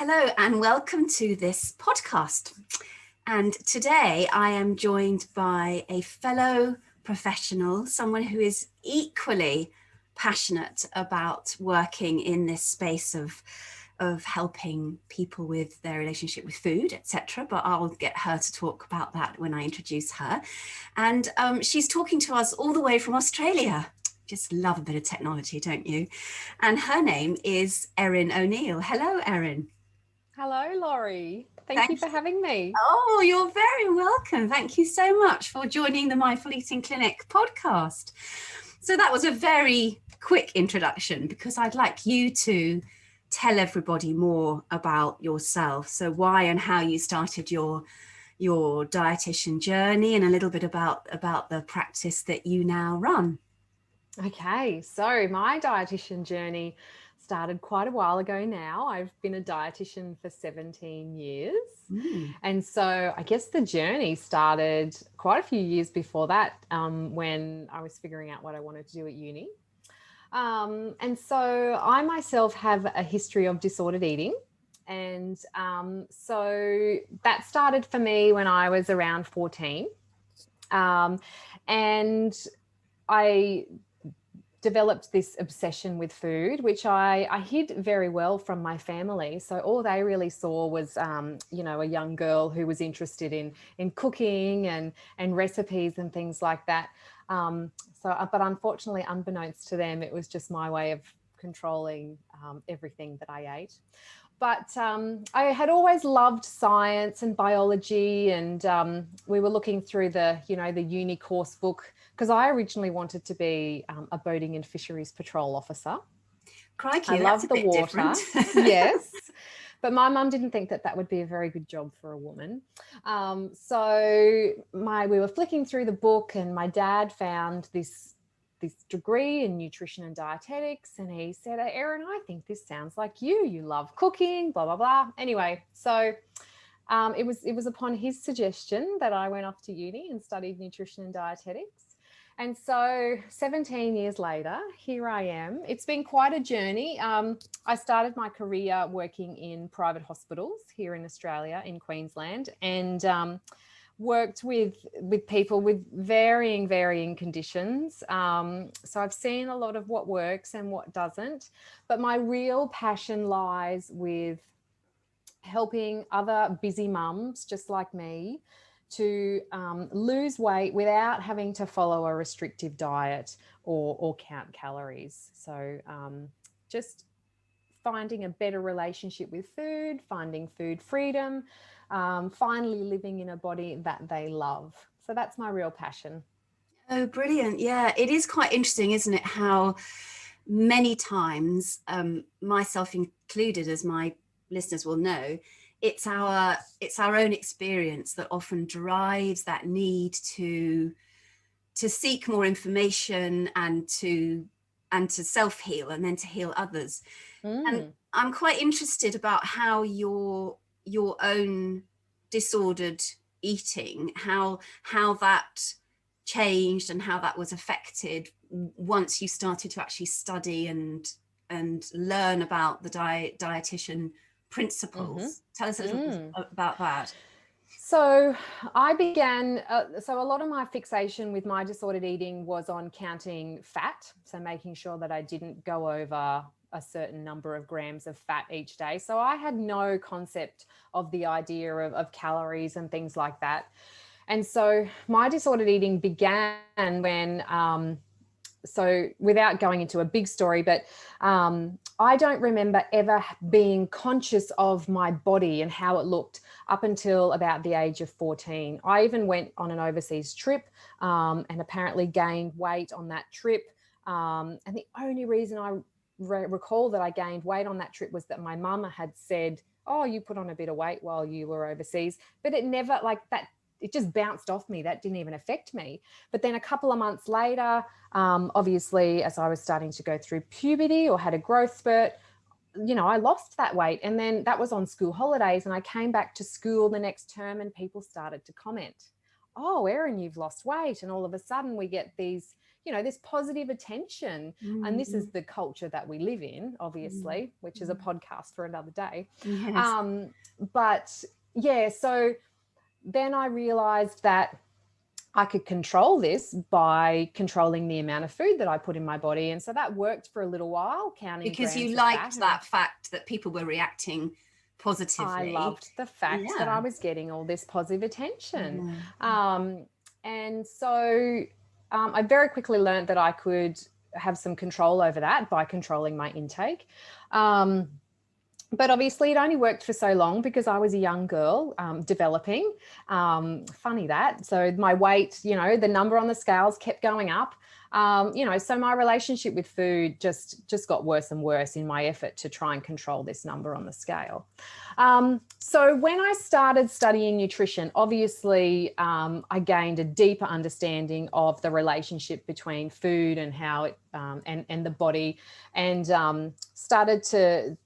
Hello and welcome to this podcast. And today I am joined by a fellow professional, someone who is equally passionate about working in this space of helping people with their relationship with food, etc. But I'll get her to talk about that when I introduce her. And she's talking to us all the way from Australia. Just love a bit of technology, don't you? And her name is Erin O'Neill. Hello, Erin. Hello, Laurie. Thank you for having me. Oh, you're very welcome. Thank you so much for joining the Mindful Eating Clinic podcast. So that was a very quick introduction because I'd like you to tell everybody more about yourself. So why and how you started your dietitian journey and a little bit about the practice that you now run. Okay, so my dietitian journey started quite a while ago now. I've been a dietitian for 17 years. And so I guess the journey started quite a few years before that, when I was figuring out what I wanted to do at uni. And so I myself have a history of disordered eating. And so that started for me when I was around 14. And I developed this obsession with food, which I hid very well from my family. So all they really saw was, a young girl who was interested in cooking and recipes and things like that. But unfortunately, unbeknownst to them, it was just my way of controlling everything that I ate. But I had always loved science and biology, and we were looking through the uni course book because I originally wanted to be a boating and fisheries patrol officer. Crikey, I love the water. Yes. But my mum didn't think that would be a very good job for a woman. So we were flicking through the book and my dad found this degree in nutrition and dietetics. And he said, Erin, I think this sounds like you. You love cooking, blah, blah, blah. Anyway, so it was upon his suggestion that I went off to uni and studied nutrition and dietetics. And so 17 years later, here I am. It's been quite a journey. I started my career working in private hospitals here in Australia, in Queensland, and worked with people with varying conditions. So I've seen a lot of what works and what doesn't. But my real passion lies with helping other busy mums just like me to lose weight without having to follow a restrictive diet or count calories. So just finding a better relationship with food, finding food freedom, finally living in a body that they love. So that's my real passion. Oh, brilliant. Yeah, it is quite interesting, isn't it, how many times, myself included, as my listeners will know, it's our own experience that often drives that need to seek more information and to self-heal and then to heal others. And I'm quite interested about how your own disordered eating, how that changed and how that was affected once you started to actually study and learn about the dietitian principles. Tell us a little bit about that. So I began, so a lot of my fixation with my disordered eating was on counting fat. So making sure that I didn't go over a certain number of grams of fat each day. So I had no concept of the idea of calories and things like that. And so my disordered eating began when, so without going into a big story, but I don't remember ever being conscious of my body and how it looked up until about the age of 14. I even went on an overseas trip and apparently gained weight on that trip. And the only reason I recall that I gained weight on that trip was that my mama had said, oh, you put on a bit of weight while you were overseas. But it never, like that, it just bounced off me. That didn't even affect me. But then a couple of months later, obviously, as I was starting to go through puberty or had a growth spurt, I lost that weight. And then that was on school holidays. And I came back to school the next term and people started to comment, oh, Erin, you've lost weight. And all of a sudden we get these, this positive attention. And this is the culture that we live in, obviously, which is a podcast for another day. Yes. But yeah, so then I realized that I could control this by controlling the amount of food that I put in my body. And so that worked for a little while, counting because grams you of liked fat. that fact that people were reacting positively. I loved the fact that I was getting all this positive attention. And so I very quickly learned that I could have some control over that by controlling my intake. But obviously it only worked for so long because I was a young girl developing. Funny that. So my weight, the number on the scales kept going up. So my relationship with food just got worse and worse in my effort to try and control this number on the scale. So when I started studying nutrition, obviously I gained a deeper understanding of the relationship between food and how it and the body, and started to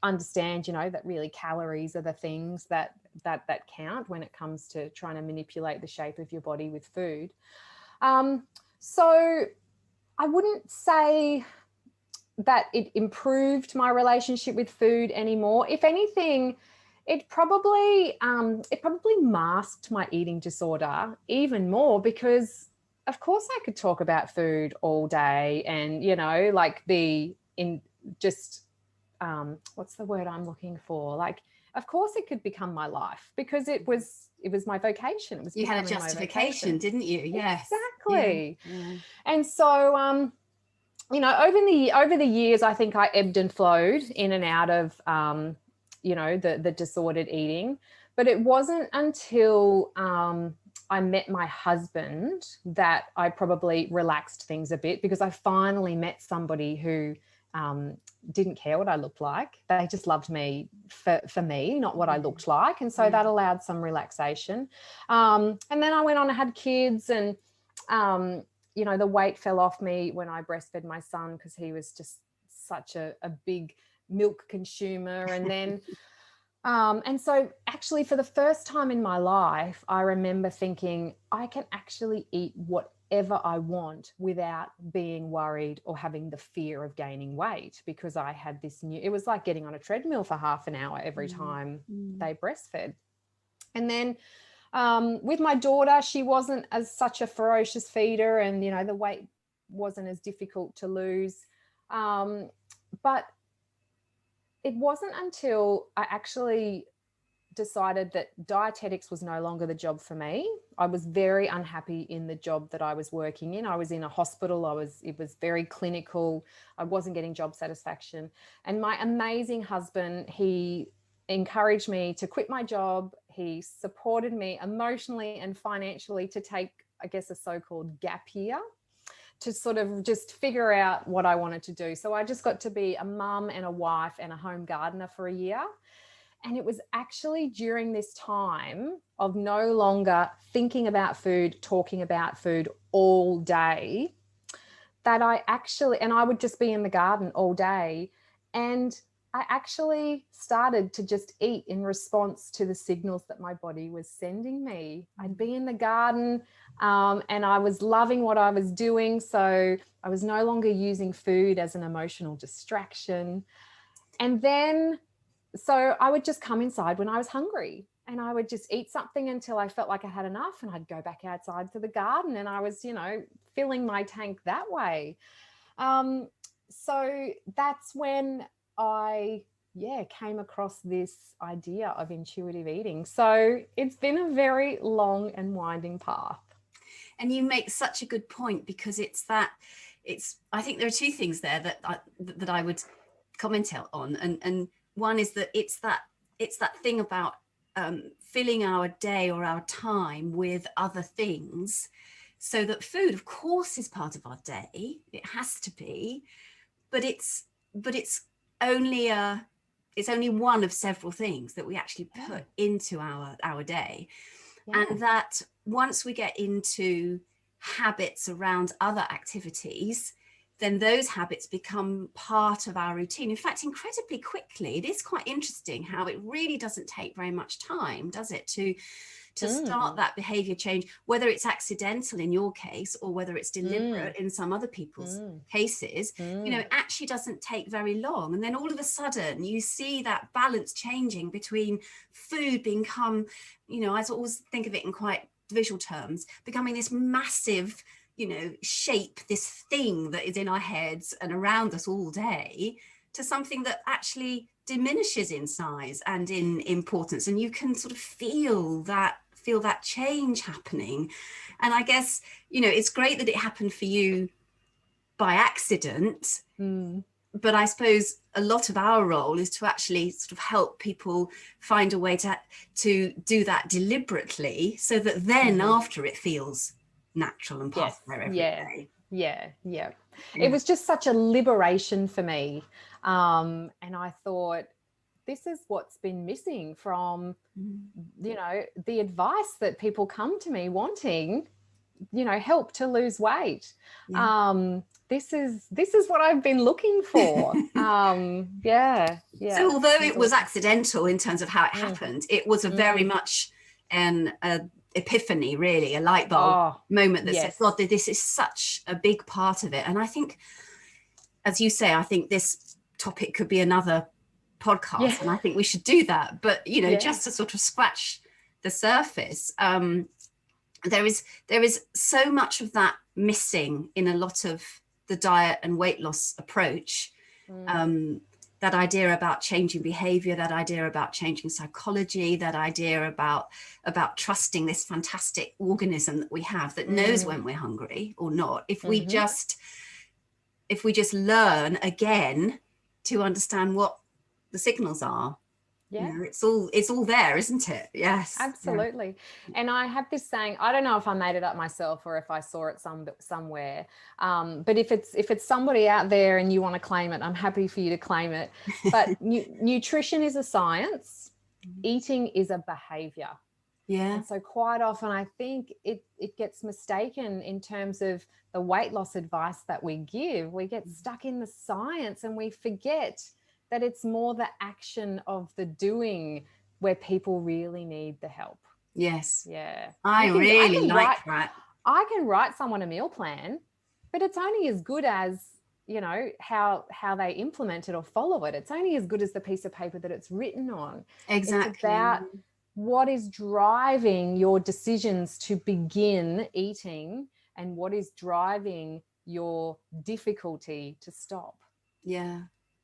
understand, that really calories are the things that count when it comes to trying to manipulate the shape of your body with food. So I wouldn't say that it improved my relationship with food anymore. If anything, it probably masked my eating disorder even more, because of course I could talk about food all day and, what's the word I'm looking for? Like, of course it could become my life because it was my vocation. It was, you had a justification, didn't you? Yes, exactly. Yeah. And so over the years, I think I ebbed and flowed in and out of the disordered eating. But it wasn't until I met my husband that I probably relaxed things a bit, because I finally met somebody who didn't care what I looked like. They just loved me for me, not what I looked like. And so that allowed some relaxation. And then I went on and had kids, and, the weight fell off me when I breastfed my son, because he was just such a big milk consumer. And then, and so actually for the first time in my life, I remember thinking I can actually eat whatever I want without being worried or having the fear of gaining weight, because I had this it was like getting on a treadmill for half an hour every time they breastfed. And then with my daughter, she wasn't as such a ferocious feeder, and, the weight wasn't as difficult to lose. But it wasn't until I actually decided that dietetics was no longer the job for me. I was very unhappy in the job that I was working in. I was in a hospital. It was very clinical. I wasn't getting job satisfaction. And my amazing husband, he encouraged me to quit my job. He supported me emotionally and financially to take, I guess, a so-called gap year, to sort of just figure out what I wanted to do. So I just got to be a mum and a wife and a home gardener for a year. And it was actually during this time of no longer thinking about food, talking about food all day, that I would just be in the garden all day. And I actually started to just eat in response to the signals that my body was sending me. I'd be in the garden and I was loving what I was doing. So I was no longer using food as an emotional distraction. And then, so I would just come inside when I was hungry, and I would just eat something until I felt like I had enough, and I'd go back outside to the garden, and I was, filling my tank that way. So that's when I came across this idea of intuitive eating. So it's been a very long and winding path. And you make such a good point, because I think there are two things there that I would comment on. And one is that it's that thing about filling our day or our time with other things, so that food, of course, is part of our day. It has to be, but it's only one of several things that we actually put into our day. And that once we get into habits around other activities, then those habits become part of our routine. In fact, incredibly quickly. It is quite interesting how it really doesn't take very much time, does it, to to start that behavior change, whether it's accidental in your case or whether it's deliberate in some other people's cases, you know, it actually doesn't take very long. And then all of a sudden you see that balance changing between food become, you know, I always think of it in quite visual terms, becoming this massive, you know, shape, this thing that is in our heads and around us all day, to something that actually diminishes in size and in importance, and you can sort of feel that change happening. And I guess, you know, it's great that it happened for you by accident, but I suppose a lot of our role is to actually sort of help people find a way to do that deliberately, so that then after it feels natural and part of their everyday. It was just such a liberation for me. And I thought, this is what's been missing from, you know, the advice that people come to me wanting, you know, help to lose weight. This is what I've been looking for. So although it was accidental in terms of how it happened, it was a very much an epiphany, really, a light bulb moment that said, God, this is such a big part of it. And I think, as you say, I think this topic could be another podcast, and I think we should do that. But, you know, just to sort of scratch the surface, there is so much of that missing in a lot of the diet and weight loss approach. That idea about changing behavior, that idea about changing psychology, that idea about trusting this fantastic organism that we have that knows when we're hungry or not. If we just learn again to understand what the signals are, you know, it's all there, isn't it? Yes, absolutely. And I have this saying, I don't know if I made it up myself or if I saw it somewhere, but if it's somebody out there and you want to claim it, I'm happy for you to claim it. But nutrition is a science, eating is a behavior. And so quite often I think it gets mistaken in terms of the weight loss advice that we give. We get stuck in the science and we forget that it's more the action of the doing where people really need the help. I really like that. I can write someone a meal plan, but it's only as good as, you know, how they implement it or follow it. It's only as good as the piece of paper that it's written on. Exactly. It's about what is driving your decisions to begin eating and what is driving your difficulty to stop.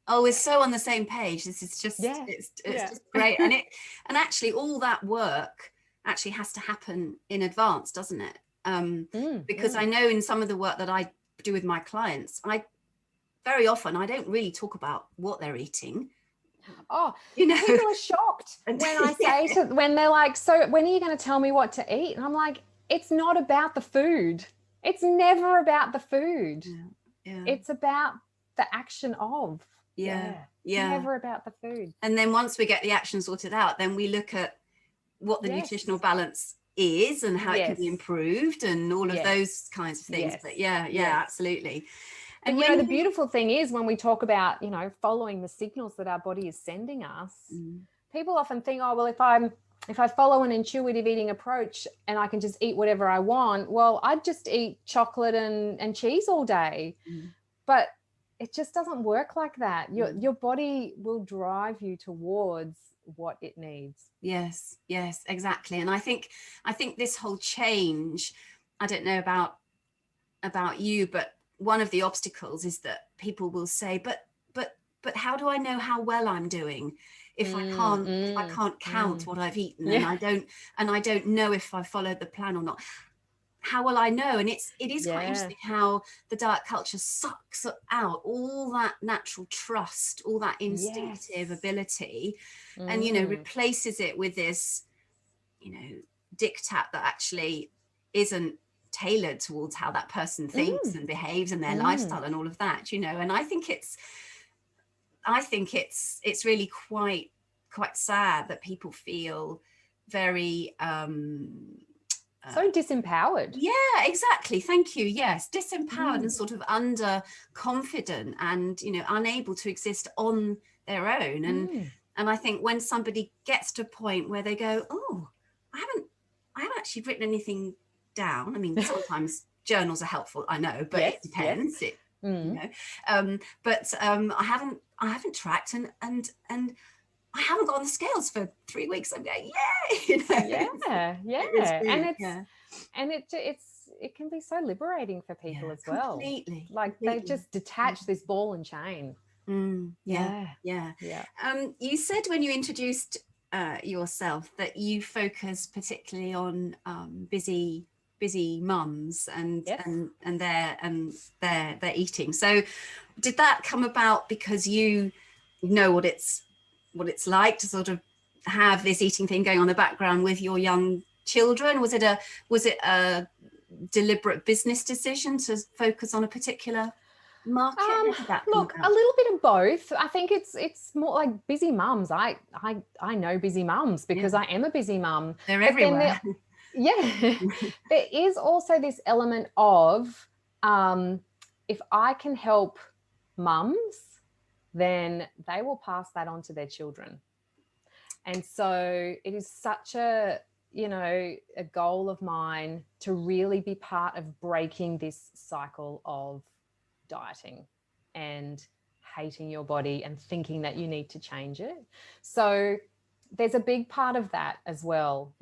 Oh, we're so on the same page. This is just it's just great. And actually all that work actually has to happen in advance, doesn't it? Because I know in some of the work that I do with my clients, very often I don't really talk about what they're eating. Oh, you know, people are shocked when I say when they're like, so when are you going to tell me what to eat? And I'm like, it's not about the food. It's never about the food. It's about the action of. Never about the food. And then once we get the action sorted out, then we look at what the nutritional balance is and how it can be improved and all of those kinds of things. But absolutely. And you know, the beautiful thing is when we talk about, you know, following the signals that our body is sending us, people often think, oh, well, if I follow an intuitive eating approach and I can just eat whatever I want, well, I'd just eat chocolate and cheese all day. But it just doesn't work like that. Your body will drive you towards what it needs. Yes, exactly. And I think this whole change, I don't know about you, but one of the obstacles is that people will say, but how do I know how well I'm doing if I can't count what I've eaten and I don't know if I followed the plan or not? How will I know? And it is quite interesting how the diet culture sucks out all that natural trust, all that instinctive ability, and, you know, replaces it with this, you know, diktat that actually isn't tailored towards how that person thinks and behaves and their lifestyle and all of that, you know. And I think it's really quite sad that people feel very so disempowered. Exactly. Thank you. Yes, disempowered and sort of underconfident and, you know, unable to exist on their own. And I think when somebody gets to a point where they go, oh, I I haven't actually written anything down. I mean, sometimes journals are helpful, I know, but Yes, it depends. yes. You know, but I haven't tracked, and I haven't got on the scales for 3 weeks. I'm going, yay, you know. Yeah. And Yeah, it can be so liberating for people yeah, as well. Like they just detach this ball and chain. Yeah. Yeah. You said when you introduced yourself that you focus particularly on busy mums and Yes. their eating. So did that come about because you know what it's like to sort of have this eating thing going on in the background with your young children? Was it a deliberate business decision to focus on a particular market? How did that come Look, a about? little bit of both. I think it's more like busy mums. I know busy mums because I am a busy mum. They're But then everywhere. there is also this element of if I can help mums, then they will pass that on to their children. And so it is such a goal of mine to really be part of breaking this cycle of dieting and hating your body and thinking that you need to change it. So there's a big part of that as well,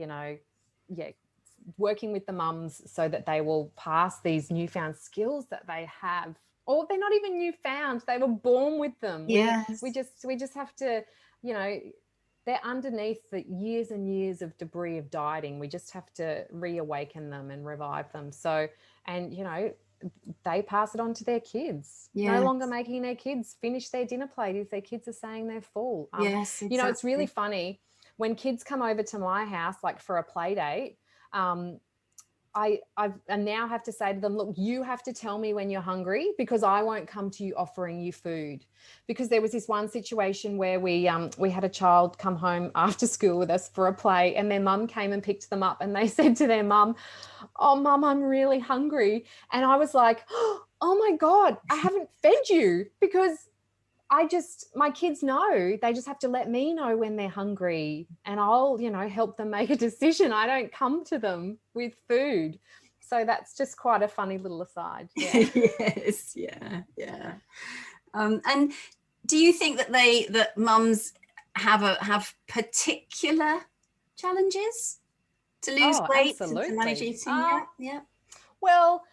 working with the mums so that they will pass these newfound skills that they have, or they're not even newfound, they were born with them. Yes. We just have to, they're underneath the years and years of debris of dieting. We just have to reawaken them and revive them. So, and they pass it on to their kids. Yes. No longer making their kids finish their dinner plate if their kids are saying they're full. Yes, exactly. It's really funny when kids come over to my house, like for a play date. I now have to say to them, look, you have to tell me when you're hungry because I won't come to you offering you food. Because there was this one situation where we had a child come home after school with us for a play, and their mum came and picked them up, and they said to their mum, oh, mum, I'm really hungry. And I was like, oh my God, I haven't fed you, because my kids know, they just have to let me know when they're hungry, and I'll, help them make a decision. I don't come to them with food. So that's just quite a funny little aside. Yeah. Yes. Yeah. And do you think that mums have particular challenges to lose weight and to manage eating? Yeah. Well,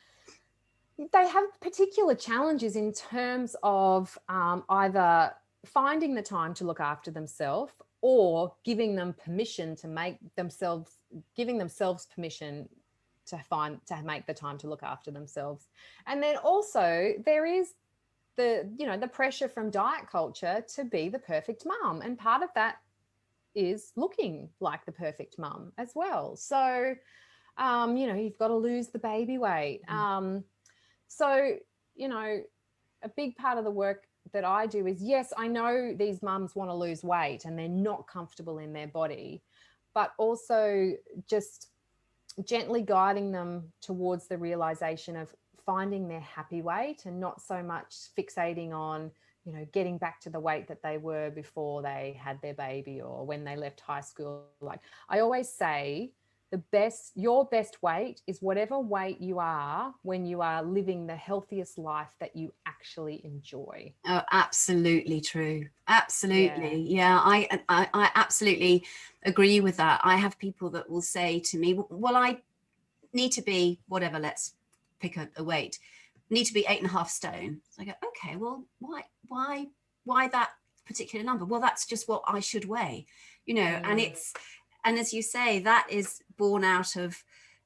they have particular challenges in terms of either finding the time to look after themselves or giving themselves permission to make the time to look after themselves. And then also there is the pressure from diet culture to be the perfect mum, and part of that is looking like the perfect mum as well. So you've got to lose the baby weight. So, a big part of the work that I do is, yes, I know these mums want to lose weight and they're not comfortable in their body, but also just gently guiding them towards the realization of finding their happy weight and not so much fixating on, getting back to the weight that they were before they had their baby or when they left high school. Like I always say, your best weight is whatever weight you are when you are living the healthiest life that you actually enjoy. Oh, absolutely true. Absolutely. Yeah, I absolutely agree with that. I have people that will say to me, well, I need to be whatever, let's pick a weight, need to be 8.5 stone. So I go, okay, well, why that particular number? Well, that's just what I should weigh, and as you say, that is born out of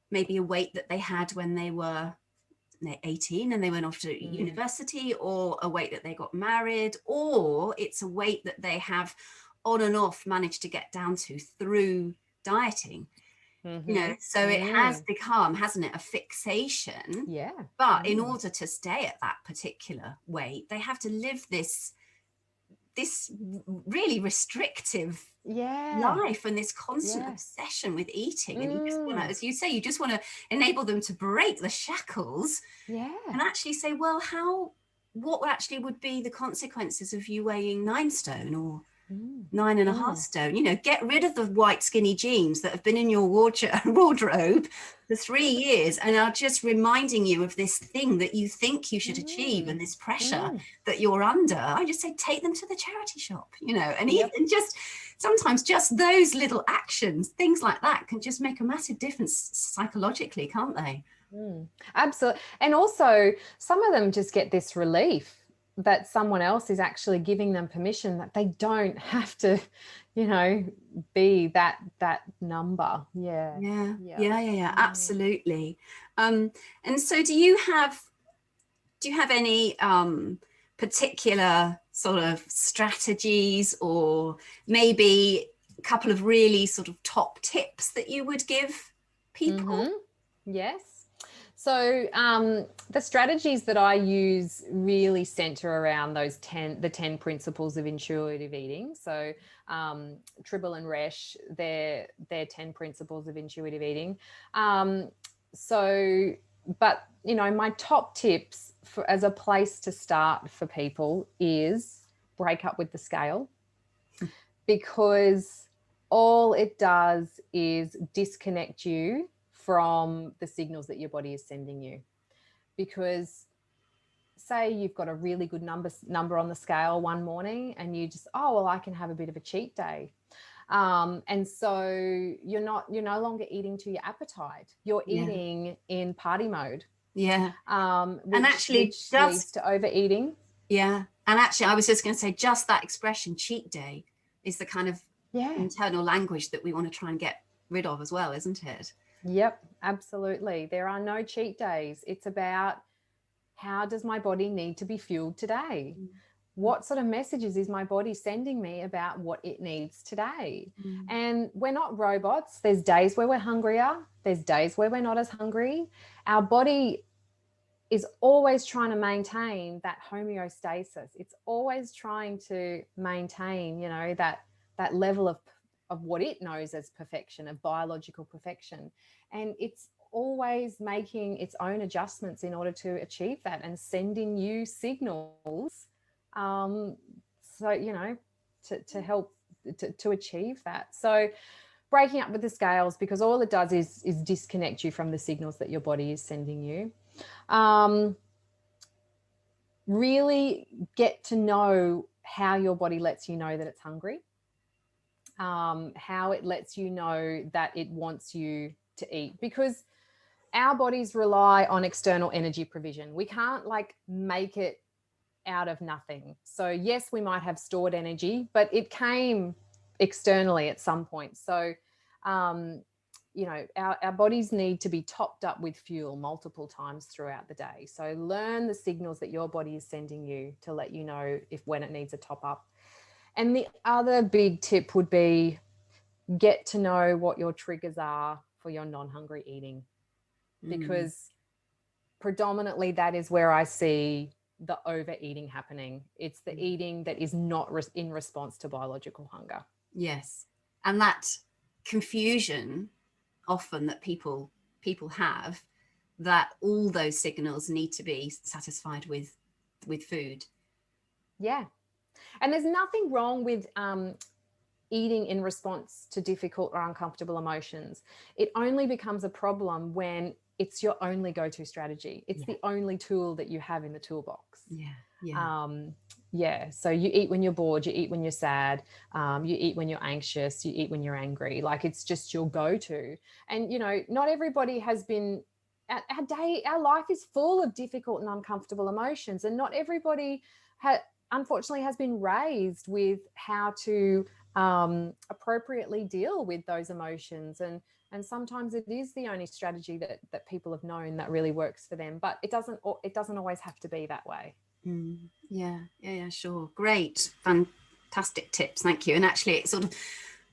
maybe a weight that they had when they were 18 and they went off to university, or a weight that they got married, or it's a weight that they have on and off managed to get down to through dieting. So it has become, hasn't it, a fixation. But in order to stay at that particular weight, they have to live this really restrictive life and this constant obsession with eating. And you just want to, as you say, you just want to enable them to break the shackles and actually say, well, what actually would be the consequences of you weighing 9 stone or 9.5 stone. You know, get rid of the white skinny jeans that have been in your wardrobe for 3 years and are just reminding you of this thing that you think you should achieve and this pressure that you're under. I just say take them to the charity shop, you know, and even just sometimes just those little actions, things like that can just make a massive difference psychologically, can't they? Absolutely. And also some of them just get this relief that someone else is actually giving them permission that they don't have to, you know, be that number. Yeah, absolutely. And so do you have any particular sort of strategies, or maybe a couple of really sort of top tips that you would give people? Yes. So the strategies that I use really center around those 10 principles of intuitive eating. So Tribble and Resch, they're 10 principles of intuitive eating. But you know, my top tips as a place to start for people is break up with the scale, because all it does is disconnect you from the signals that your body is sending you. Because say you've got a really good number on the scale one morning and you just, oh, well, I can have a bit of a cheat day. And so you're no longer eating to your appetite. You're eating in party mode. Yeah. Which leads to overeating. Yeah. And actually, I was just going to say, just that expression, cheat day, is the kind of internal language that we want to try and get rid of as well, isn't it? Yep, absolutely. There are no cheat days. It's about, how does my body need to be fueled today? What sort of messages is my body sending me about what it needs today? And we're not robots. There's days where we're hungrier. There's days where we're not as hungry. Our body is always trying to maintain that homeostasis. It's always trying to maintain, you know, that level of what it knows as perfection, of biological perfection. And it's always making its own adjustments in order to achieve that and sending you signals, so, you know, to help to achieve that. So breaking up with the scales, because all it does is disconnect you from the signals that your body is sending you. Really get to know how your body lets you know that it's hungry, how it lets you know that it wants you to eat, because our bodies rely on external energy provision. We can't like make it out of nothing. So yes, we might have stored energy, but it came externally at some point. So, you know, our bodies need to be topped up with fuel multiple times throughout the day. So learn the signals that your body is sending you to let you know when it needs a top up. And the other big tip would be, get to know what your triggers are for your non-hungry eating, because predominantly that is where I see the overeating happening. It's the eating that is not in response to biological hunger. Yes. And that confusion often that people have, that all those signals need to be satisfied with food. Yeah. And there's nothing wrong with eating in response to difficult or uncomfortable emotions. It only becomes a problem when it's your only go-to strategy. It's the only tool that you have in the toolbox. So you eat when you're bored, you eat when you're sad, you eat when you're anxious, you eat when you're angry. Like, it's just your go-to. And, you know, not everybody has been, our life is full of difficult and uncomfortable emotions, and not everybody unfortunately has been raised with how to appropriately deal with those emotions. And sometimes it is the only strategy that people have known that really works for them, but it doesn't always have to be that way. Yeah, sure. Great. Fantastic tips. Thank you. And actually it sort of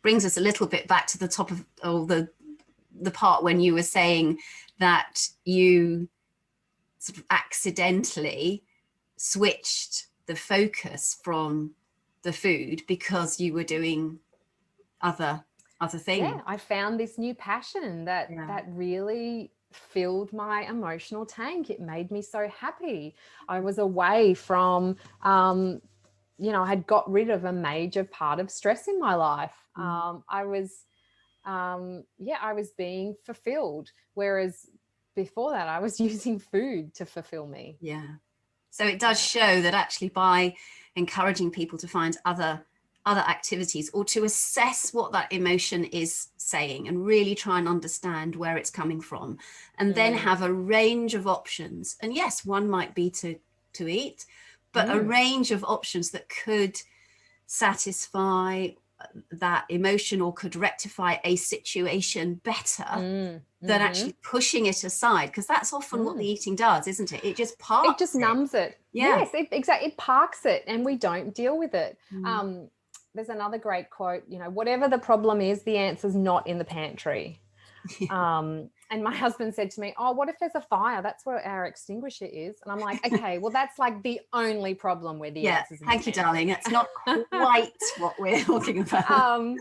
brings us a little bit back to the top of the part when you were saying that you sort of accidentally switched the focus from the food because you were doing other things. Yeah, I found this new passion that really filled my emotional tank. It made me so happy. I was away from I had got rid of a major part of stress in my life. I was being fulfilled, whereas before that I was using food to fulfill me. Yeah. So it does show that actually by encouraging people to find other activities, or to assess what that emotion is saying and really try and understand where it's coming from, and then have a range of options. And yes, one might be to eat, but a range of options that could satisfy that emotion or could rectify a situation better than actually pushing it aside, because that's often what the eating does, isn't it? It just parks it. Just numbs it. Yeah. Yes, exactly. It parks it and we don't deal with it. There's another great quote, whatever the problem is, the answer's not in the pantry. And my husband said to me, oh, what if there's a fire? That's where our extinguisher is. And I'm like, okay, well, that's like the only problem where the answer's in the pantry. Thank you, darling. That's not quite what we're talking about.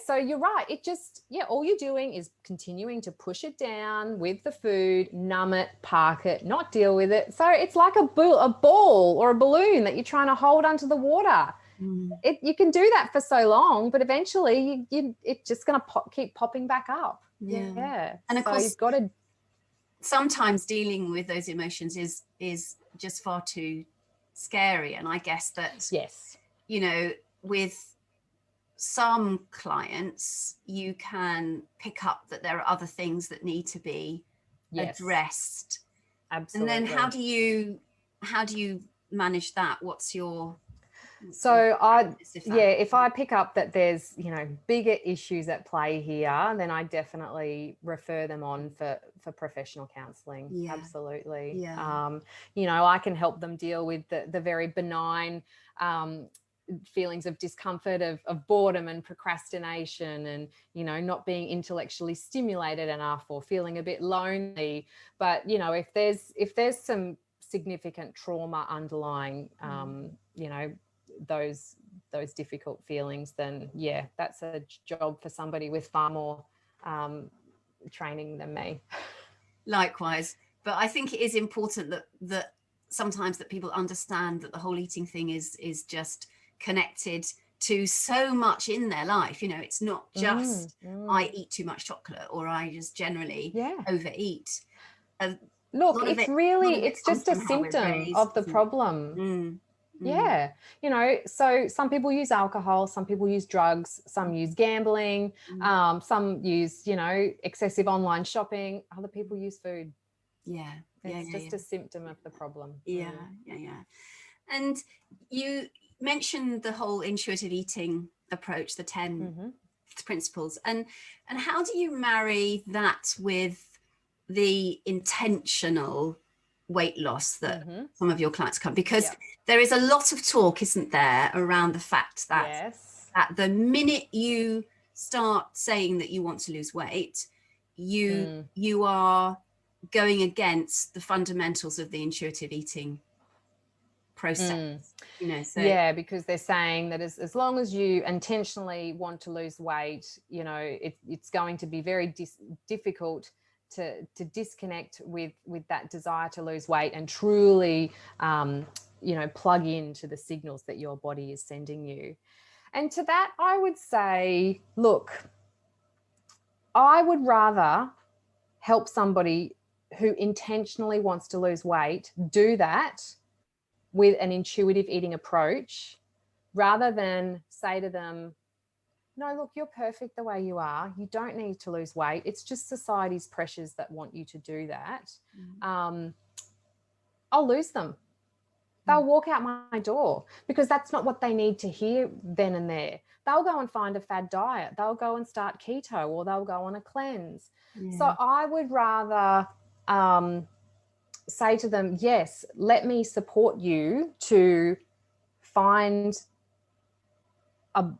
So you're right. It just, all you're doing is continuing to push it down with the food, numb it, park it, not deal with it. So it's like a ball or a balloon that you're trying to hold onto the water. You can do that for so long, but eventually it's just going to keep popping back up. Yeah. And of course, you've got to. Sometimes dealing with those emotions is just far too scary. And I guess that, yes, with some clients, you can pick up that there are other things that need to be addressed. Absolutely. And then how do you manage that? What's your So if I pick up that there's, bigger issues at play here, then I definitely refer them on for professional counselling. Yeah. Absolutely. Yeah. I can help them deal with the very benign feelings of discomfort, of boredom and procrastination, and, not being intellectually stimulated enough or feeling a bit lonely. But, if there's some significant trauma underlying, those difficult feelings, then that's a job for somebody with far more training than me. Likewise, but I think it is important that sometimes that people understand that the whole eating thing is just connected to so much in their life. It's not just I eat too much chocolate, or I just generally overeat. Look, it's just a symptom of the problem. Yeah. So some people use alcohol, some people use drugs, some use gambling, some use, excessive online shopping, other people use food. Yeah. It's just a symptom of the problem. Yeah. And you mentioned the whole intuitive eating approach, the 10 principles. And how do you marry that with the intentional weight loss that some of your clients come? Because there is a lot of talk, isn't there, around the fact that at the minute you start saying that you want to lose weight, you are going against the fundamentals of the intuitive eating process. Because they're saying that as long as you intentionally want to lose weight, it's going to be very difficult to disconnect with that desire to lose weight and truly plug into the signals that your body is sending you. And to that, I would say, look, I would rather help somebody who intentionally wants to lose weight do that with an intuitive eating approach, rather than say to them, no, look, you're perfect the way you are. You don't need to lose weight. It's just society's pressures that want you to do that. I'll lose them. They'll walk out my door, because that's not what they need to hear then and there. They'll go and find a fad diet. They'll go and start keto, or they'll go on a cleanse. So I would rather say to them, yes, let me support you to find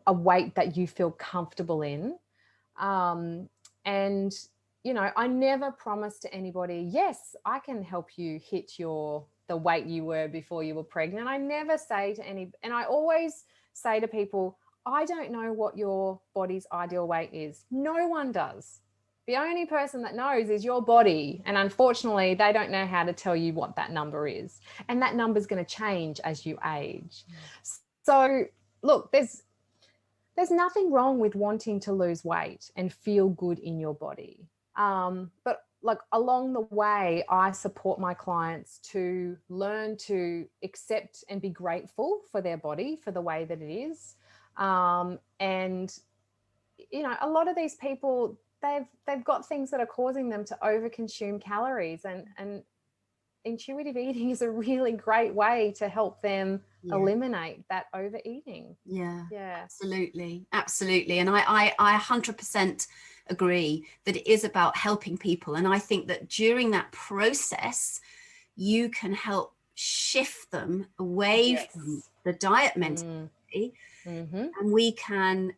a weight that you feel comfortable in. And, I never promise to anybody, yes, I can help you hit the weight you were before you were pregnant. I never say to and I always say to people, I don't know what your body's ideal weight is. No one does. The only person that knows is your body. And unfortunately, they don't know how to tell you what that number is. And that number is going to change as you age. So look, there's nothing wrong with wanting to lose weight and feel good in your body. But like along the way, I support my clients to learn to accept and be grateful for their body, for the way that it is. And, you know, a lot of these people, they've got things that are causing them to overconsume calories, and intuitive eating is a really great way to help them eliminate that overeating. Yeah, absolutely. And I 100% agree that it is about helping people. And I think that during that process, you can help shift them away from the diet mentality, and we can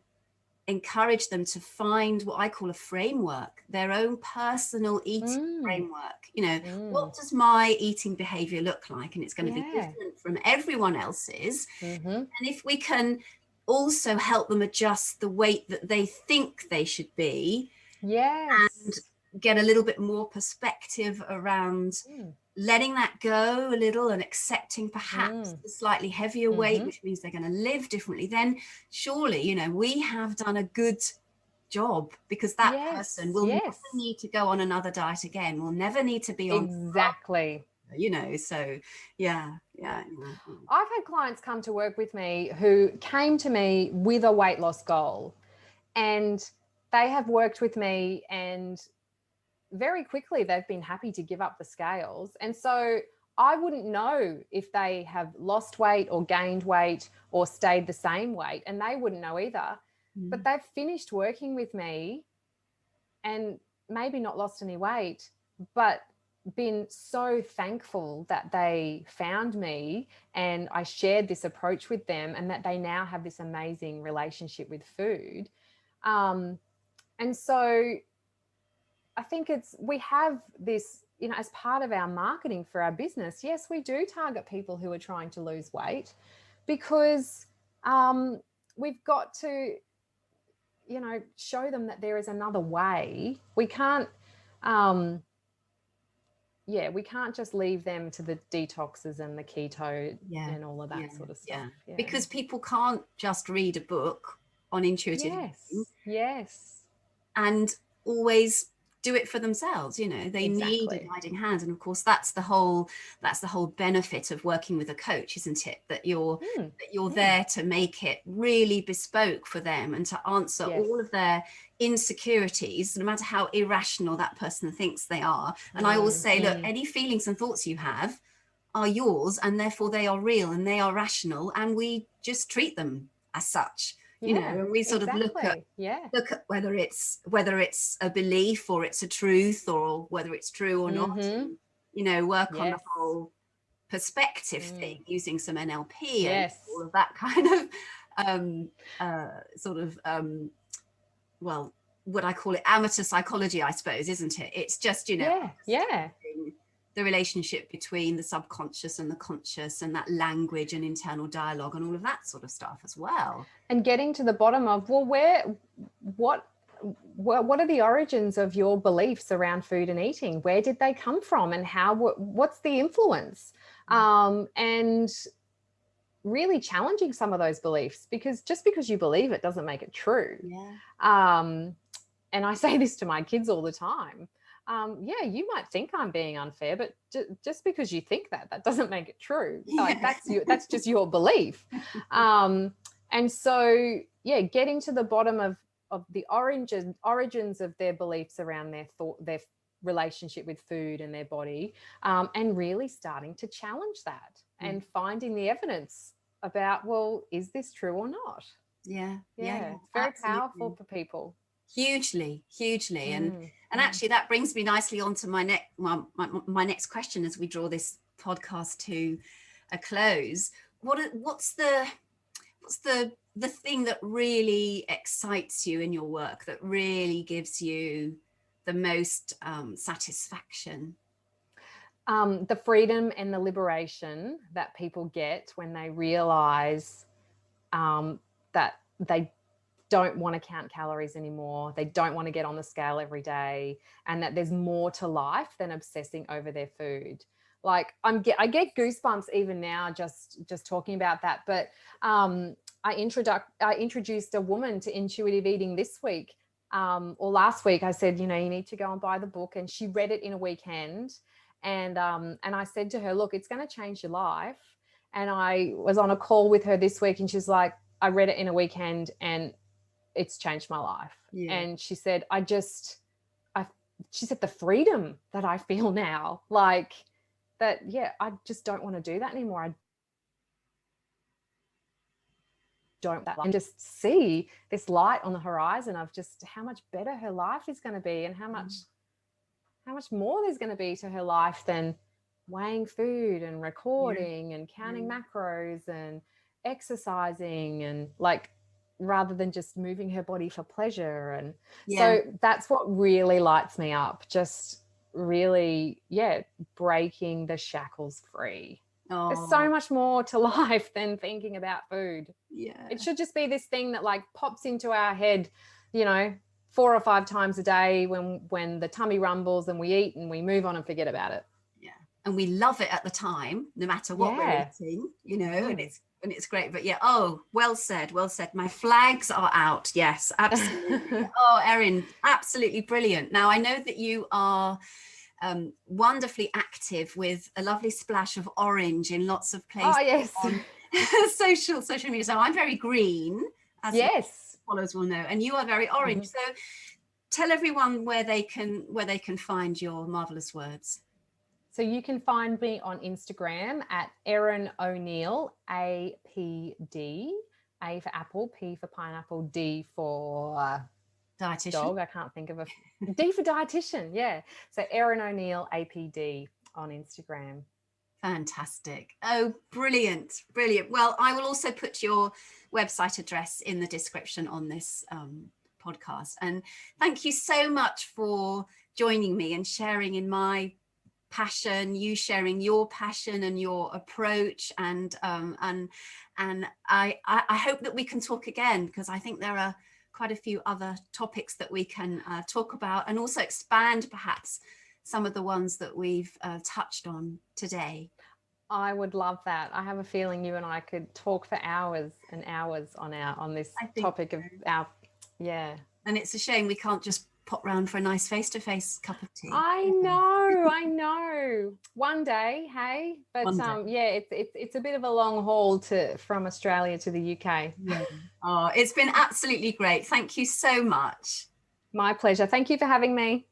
encourage them to find what I call a framework, their own personal eating framework. You know, what does my eating behavior look like? And it's going to be different from everyone else's. And if we can also help them adjust the weight that they think they should be, and get a little bit more perspective around letting that go a little and accepting perhaps the slightly heavier weight, which means they're going to live differently, then surely, you know, we have done a good job, because that person will never need to go on another diet again, will never need to be on you know. So I've had clients come to work with me who came to me with a weight loss goal, and they have worked with me, and very quickly they've been happy to give up the scales. And so I wouldn't know if they have lost weight or gained weight or stayed the same weight, and they wouldn't know either. But they've finished working with me and maybe not lost any weight, but been so thankful that they found me and I shared this approach with them, and that they now have this amazing relationship with food. And so I think we have this, you know, as part of our marketing for our business. Yes, we do target people who are trying to lose weight, because we've got to, you know, show them that there is another way. We can't, we can't just leave them to the detoxes and the keto and all of that sort of stuff. Because people can't just read a book on intuitive eating and always do it for themselves. You know, they need a guiding hand. And of course, that's the whole benefit of working with a coach, isn't it? That you're there to make it really bespoke for them, and to answer all of their insecurities, no matter how irrational that person thinks they are. And I always say, look, any feelings and thoughts you have are yours, and therefore they are real and they are rational, and we just treat them as such. You know, and we sort of look at whether it's a belief or it's a truth, or whether it's true or not, and, you know, work on the whole perspective thing using some NLP and all of that kind of well, what I call it amateur psychology, I suppose, isn't it? It's just, you know, the relationship between the subconscious and the conscious, and that language and internal dialogue and all of that sort of stuff as well. And getting to the bottom of, well, what are the origins of your beliefs around food and eating? Where did they come from, and what's the influence? And really challenging some of those beliefs, because just because you believe it doesn't make it true. And I say this to my kids all the time. You might think I'm being unfair, but just because you think that doesn't make it true. Like that's just your belief. And so, getting to the bottom of the origins of their beliefs around their relationship with food and their body, and really starting to challenge that and finding the evidence about, well, is this true or not? It's very powerful for people. Hugely. And actually that brings me nicely on to my next question as we draw this podcast to a close. What's the thing that really excites you in your work, that really gives you the most satisfaction? The freedom and the liberation that people get when they realize that don't want to count calories anymore. They don't want to get on the scale every day, and that there's more to life than obsessing over their food. Like I get goosebumps even now just talking about that. But I introduced a woman to intuitive eating this week, or last week. I said, you need to go and buy the book, and she read it in a weekend. And I said to her, look, it's going to change your life. And I was on a call with her this week, and she's like, I read it in a weekend and it's changed my life. Yeah. And she said, she said the freedom that I feel now, like that, yeah, I just don't want to do that anymore. I don't and just see this light on the horizon of just how much better her life is going to be, and how much more there's going to be to her life than weighing food and recording and counting macros and exercising, and like, rather than just moving her body for pleasure. And so that's what really lights me up, just really breaking the shackles free. There's so much more to life than thinking about food. It should just be this thing that like pops into our head, 4 or 5 times a day when the tummy rumbles, and we eat and we move on and forget about it. And we love it at the time, no matter what we're eating, and it's great. But well said. My flags are out. Yes, absolutely. Erin, absolutely brilliant. Now I know that you are wonderfully active with a lovely splash of orange in lots of places on social media. So I'm very green, as followers will know, and you are very orange. So tell everyone where they can find your marvelous words. So you can find me on Instagram at Erin O'Neill, APD, A for apple, P for pineapple, D for dietitian. Dog. I can't think of D for dietitian. Yeah. So Erin O'Neill, APD on Instagram. Fantastic. Oh, brilliant. Well, I will also put your website address in the description on this podcast. And thank you so much for joining me and sharing in my passion, you sharing your passion and your approach, and I hope that we can talk again, because I think there are quite a few other topics that we can talk about, and also expand perhaps some of the ones that we've touched on today. I would love that. I have a feeling you and I could talk for hours and hours on this topic of our and it's a shame we can't just pop round for a nice face-to-face cup of tea. I know. One day, hey, but it's a bit of a long haul from Australia to the UK. It's been absolutely great. Thank you so much. My pleasure. Thank you for having me.